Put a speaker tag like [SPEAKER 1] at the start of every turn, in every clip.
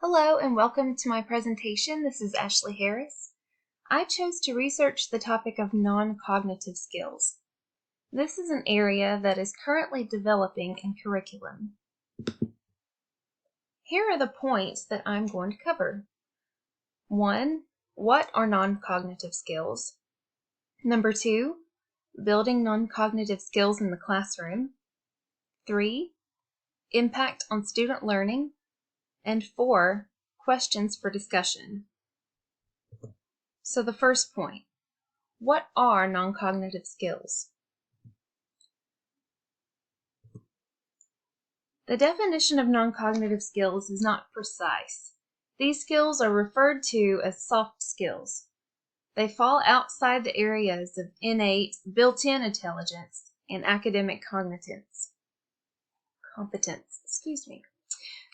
[SPEAKER 1] Hello and welcome to my presentation. This is Ashley Harris. I chose to research the topic of non-cognitive skills. This is an area that is currently developing in curriculum. Here are the points that I'm going to cover. 1. What are non-cognitive skills? Number 2. Building non-cognitive skills in the classroom. 3. Impact on student learning. And 4, questions for discussion. So the first point, what are non-cognitive skills? The definition of non-cognitive skills is not precise. These skills are referred to as soft skills. They fall outside the areas of innate, built-in intelligence and academic competence.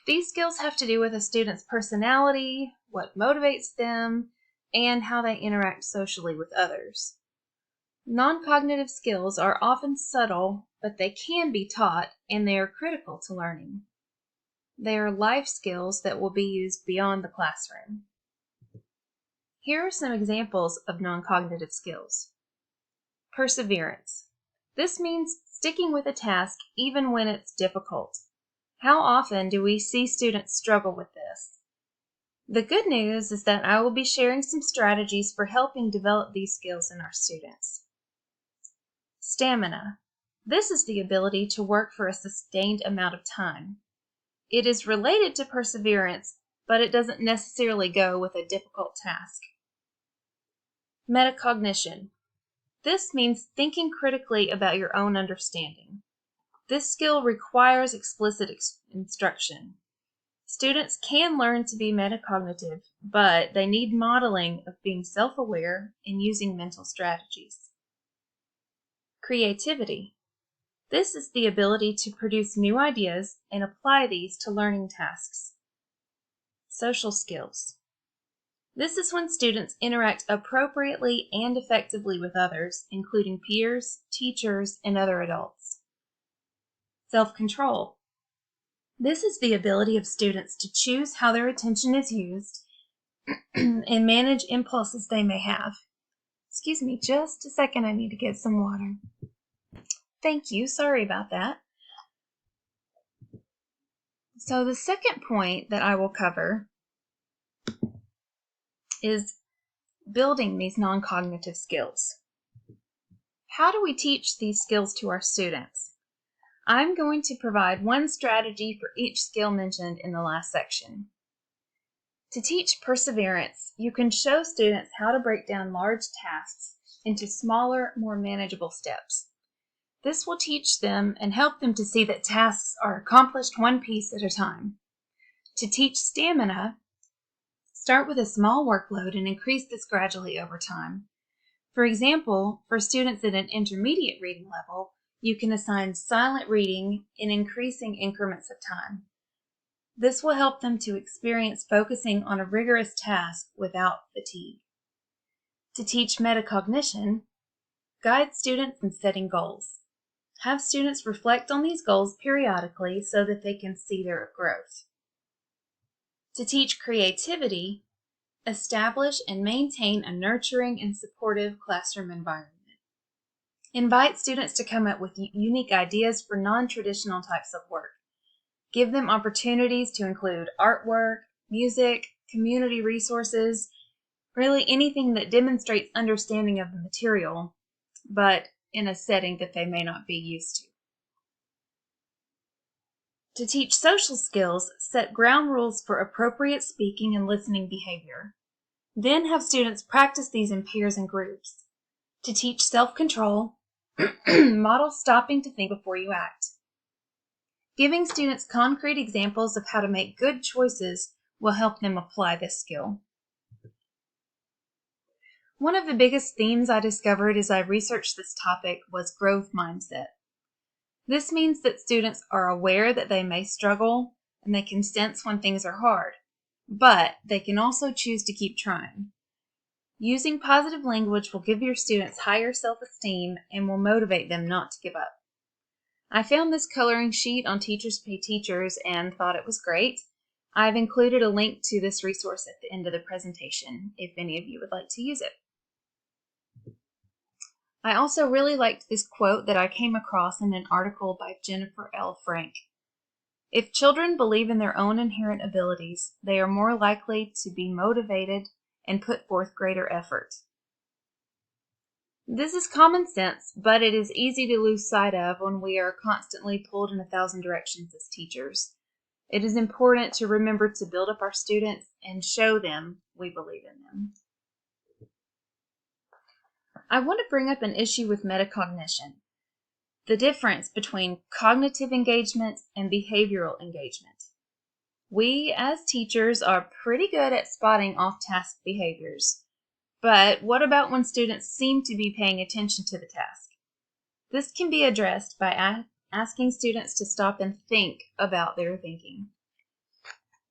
[SPEAKER 1] These skills have to do with a student's personality, what motivates them, and how they interact socially with others. Non-cognitive skills are often subtle, but they can be taught, and they are critical to learning. They are life skills that will be used beyond the classroom. Here are some examples of non-cognitive skills. Perseverance. This means sticking with a task even when it's difficult. How often do we see students struggle with this? The good news is that I will be sharing some strategies for helping develop these skills in our students. Stamina. This is the ability to work for a sustained amount of time. It is related to perseverance, but it doesn't necessarily go with a difficult task. Metacognition. This means thinking critically about your own understanding. This skill requires explicit instruction. Students can learn to be metacognitive, but they need modeling of being self-aware and using mental strategies. Creativity. This is the ability to produce new ideas and apply these to learning tasks. Social skills. This is when students interact appropriately and effectively with others, including peers, teachers, and other adults. Self-control. This is the ability of students to choose how their attention is used and manage impulses they may have. Excuse me, just a second, I need to get some water. Thank you, sorry about that. So the second point that I will cover is building these non-cognitive skills. How do we teach these skills to our students? I'm going to provide one strategy for each skill mentioned in the last section. To teach perseverance, you can show students how to break down large tasks into smaller, more manageable steps. This will teach them and help them to see that tasks are accomplished one piece at a time. To teach stamina, start with a small workload and increase this gradually over time. For example, for students at an intermediate reading level, you can assign silent reading in increasing increments of time. This will help them to experience focusing on a rigorous task without fatigue. To teach metacognition, guide students in setting goals. Have students reflect on these goals periodically so that they can see their growth. To teach creativity, establish and maintain a nurturing and supportive classroom environment. Invite students to come up with unique ideas for non-traditional types of work. Give them opportunities to include artwork, music, community resources, really anything that demonstrates understanding of the material, but in a setting that they may not be used to. To teach social skills, set ground rules for appropriate speaking and listening behavior. Then have students practice these in pairs and groups. To teach self-control, model stopping to think before you act. Giving students concrete examples of how to make good choices will help them apply this skill. One of the biggest themes I discovered as I researched this topic was growth mindset. This means that students are aware that they may struggle and they can sense when things are hard, but they can also choose to keep trying. Using positive language will give your students higher self-esteem and will motivate them not to give up. I found this coloring sheet on Teachers Pay Teachers and thought it was great. I've included a link to this resource at the end of the presentation if any of you would like to use it. I also really liked this quote that I came across in an article by Jennifer L. Frank. If children believe in their own inherent abilities, they are more likely to be motivated and put forth greater effort. This is common sense, but it is easy to lose sight of when we are constantly pulled in 1,000 directions as teachers. It is important to remember to build up our students and show them we believe in them. I want to bring up an issue with metacognition, the difference between cognitive engagement and behavioral engagement. We, as teachers, are pretty good at spotting off-task behaviors. But what about when students seem to be paying attention to the task? This can be addressed by asking students to stop and think about their thinking.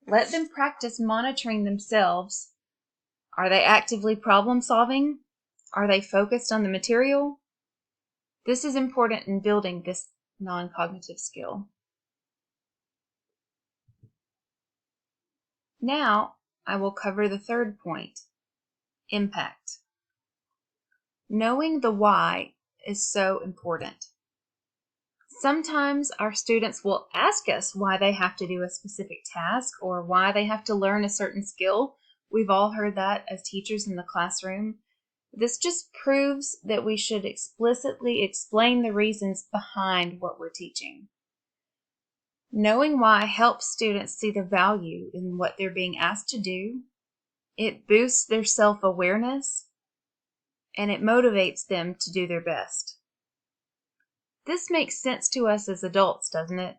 [SPEAKER 1] Let them practice monitoring themselves. Are they actively problem solving? Are they focused on the material? This is important in building this non-cognitive skill. Now, I will cover the third point, impact. Knowing the why is so important. Sometimes our students will ask us why they have to do a specific task or why they have to learn a certain skill. We've all heard that as teachers in the classroom. This just proves that we should explicitly explain the reasons behind what we're teaching. Knowing why helps students see the value in what they're being asked to do. It boosts their self-awareness, and it motivates them to do their best. This makes sense to us as adults, doesn't it?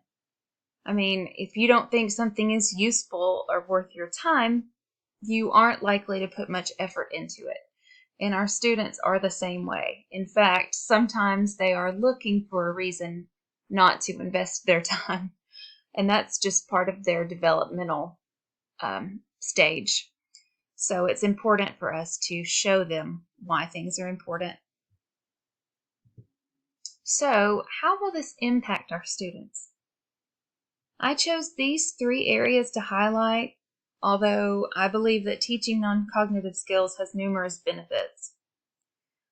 [SPEAKER 1] I mean, if you don't think something is useful or worth your time, you aren't likely to put much effort into it. And our students are the same way. In fact, sometimes they are looking for a reason not to invest their time. And that's just part of their developmental stage. So it's important for us to show them why things are important. So, how will this impact our students? I chose these 3 areas to highlight, although I believe that teaching non-cognitive skills has numerous benefits.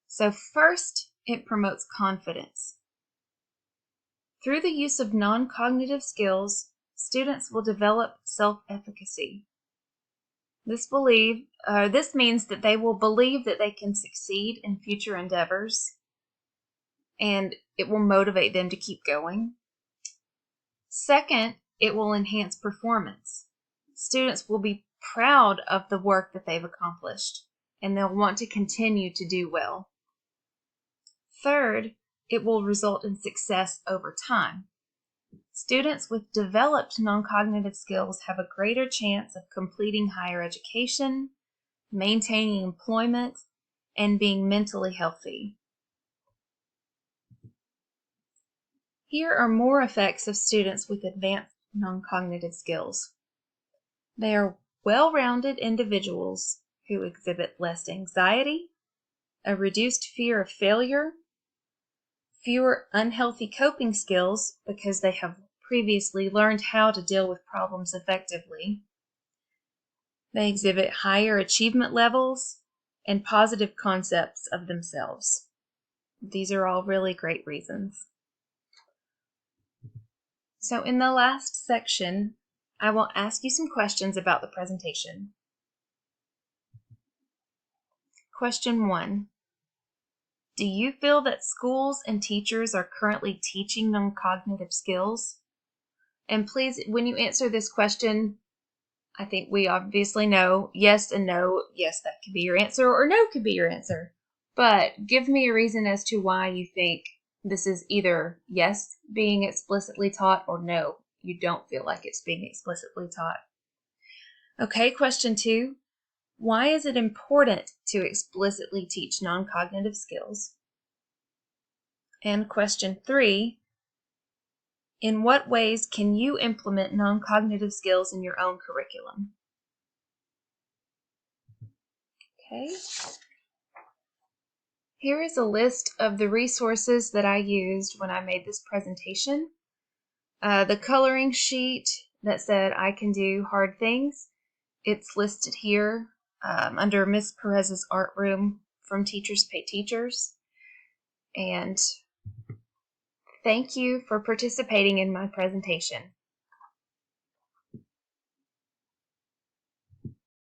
[SPEAKER 1] So first, it promotes confidence. Through the use of non-cognitive skills, students will develop self-efficacy. This means that they will believe that they can succeed in future endeavors, and it will motivate them to keep going. Second, it will enhance performance. Students will be proud of the work that they've accomplished, and they'll want to continue to do well. Third, it will result in success over time. Students with developed non-cognitive skills have a greater chance of completing higher education, maintaining employment, and being mentally healthy. Here are more effects of students with advanced non-cognitive skills. They are well-rounded individuals who exhibit less anxiety, a reduced fear of failure, fewer unhealthy coping skills because they have previously learned how to deal with problems effectively. They exhibit higher achievement levels and positive concepts of themselves. These are all really great reasons. So in the last section, I will ask you some questions about the presentation. Question 1. Do you feel that schools and teachers are currently teaching non-cognitive skills? And please, when you answer this question, I think we obviously know yes and no. Yes, that could be your answer, or no could be your answer. But give me a reason as to why you think this is either yes, being explicitly taught, or no, you don't feel like it's being explicitly taught. Okay, question 2. Why is it important to explicitly teach non-cognitive skills? And question 3. In what ways can you implement non-cognitive skills in your own curriculum? Okay. Here is a list of the resources that I used when I made this presentation. The coloring sheet, that said I can do hard things. It's listed here under Miss Perez's art room from Teachers Pay Teachers. And thank you for participating in my presentation.